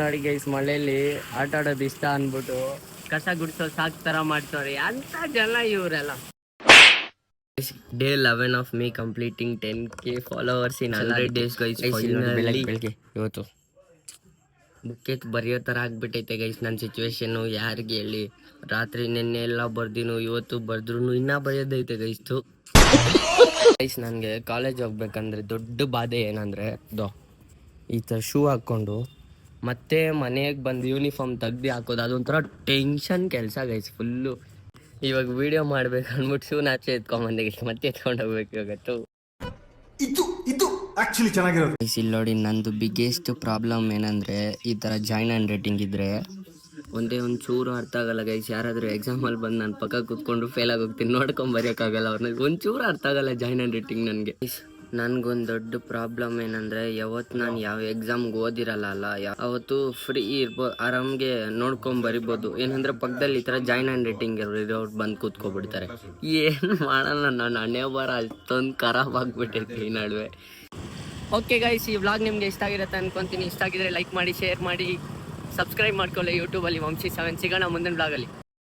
ನೋಡಿ ಗೈಸ್, ಮಳೆಯಲ್ಲಿ ಆಟ ಆಡೋದು ಇಷ್ಟ ಅನ್ಬಿಟ್ಟು ಕಸ ಗುಡ್ಸೋ ಸಾಕ್ ತರ ಮಾಡ್ತಾರೆ ಅಂತ ಜನ ಇವರೆಲ್ಲ. Day 11 of me completing 10K followers in 100 days guys. ಬೆಳಗ್ಗೆ ಇವತ್ತು ಬುಕ್ ಬರೆಯೋ ಥರ ಆಗ್ಬಿಟ್ಟೈತೆ ಗೈಸ್ ನನ್ನ ಸಿಚುವೇಶನ್ನು. ಯಾರಿಗೆ ಹೇಳಿ, ರಾತ್ರಿ ನೆನ್ನೆ ಎಲ್ಲ ಬರ್ದಿನು, ಇವತ್ತು ಬರ್ದ್ರು ಇನ್ನೂ ಬರೆಯೋದೈತೆ ಗೈಸ್ತು. ಗೈಸ್, ನನಗೆ ಕಾಲೇಜ್ ಹೋಗ್ಬೇಕಂದ್ರೆ ದೊಡ್ಡ ಬಾಧೆ ಏನಂದರೆ ಈ ಥರ ಶೂ ಹಾಕ್ಕೊಂಡು ಮತ್ತೆ ಮನೆಗೆ ಬಂದು ಯೂನಿಫಾರ್ಮ್ ತೆಗ್ದು ಹಾಕೋದು, ಅದೊಂಥರ ಟೆನ್ಷನ್ ಕೆಲಸ ಗೈಸ್ ಫುಲ್ಲು. ಇವಾಗ ವಿಡಿಯೋ ಮಾಡ್ಬೇಕು ಅಂದ್ಬಿಟ್ಟು ಶೂನ ಆಚೆ ಎತ್ಕೊಂಬಂದೆ ಗೈಸ್, ಮತ್ತೆ ಎತ್ಕೊಂಡು ಹೋಗ್ಬೇಕಾಗತ್ತು. ಇಲ್ಲಿ ನೋಡಿ, ನಂದು ಬಿಗ್ಗೆಸ್ಟ್ ಪ್ರಾಬ್ಲಮ್ ಏನಂದರೆ, ಈ ಥರ ಜಾಯಿನ್ ಹ್ಯಾಂಡ್ ರೈಟಿಂಗ್ ಇದ್ದರೆ ಒಂದೇ ಒಂದು ಚೂರು ಅರ್ಥ ಆಗಲ್ಲ ಗೈಸ್. ಯಾರಾದರೂ ಎಕ್ಸಾಮಲ್ಲಿ ಬಂದು ನನ್ನ ಪಕ್ಕ ಕೂತ್ಕೊಂಡು ಫೇಲ್ ಆಗೋಗ್ತೀನಿ, ನೋಡ್ಕೊಂಡು ಬರೆಯೋಕ್ಕಾಗಲ್ಲ ಅವ್ರನ್ನ. ಒಂಚೂರು ಅರ್ಥ ಆಗಲ್ಲ ಜಾಯಿನ್ ಹ್ಯಾಂಡ್ ರೈಟಿಂಗ್ ನನಗೆ. ನನಗೊಂದು ದೊಡ್ಡ ಪ್ರಾಬ್ಲಮ್ ಏನಂದರೆ, ಯಾವತ್ತು ನಾನು ಯಾವ ಎಕ್ಸಾಮ್ಗೆ ಓದಿರಲ್ಲ ಅವತ್ತು ಫ್ರೀ ಆರಾಮ್ಗೆ ನೋಡ್ಕೊಂಡು ಬರಿಬೋದು. ಏನಂದರೆ ಪಕ್ಕದಲ್ಲಿ ಈ ಥರ ಜಾಯಿನ್ ಹ್ಯಾಂಡ್ ರೈಟಿಂಗ್ ಇರೋರು ಬಂದು ಕೂತ್ಕೊಬಿಡ್ತಾರೆ. ಏನು ಮಾಡೋಣ, ನಾನು ಹಣೆ ಬರ ಅಷ್ಟೊಂದು ಖರಾಬ್ ಆಗಿಬಿಟ್ಟೈತೆ ಈ ನಡುವೆ. ಓಕೆ ಗೈಸ್, ಈ ವ್ಲಾಗ್ ನಿಮಗೆ ಇಷ್ಟ ಆಗಿರುತ್ತೆ ಅನ್ಕೊತೀನಿ. ಇಷ್ಟ ಆಗಿದ್ರೆ ಲೈಕ್ ಮಾಡಿ, ಶೇರ್ ಮಾಡಿ, ಸಬ್ಸ್ಕ್ರೈಬ್ ಮಾಡ್ಕೊಳ್ಳಿ ಯೂಟ್ಯೂಬಲ್ಲಿ ವಂಶಿ 7. ಸಿಗೋಣ ಮುಂದಿನ ವ್ಲಾಗಲ್ಲಿ.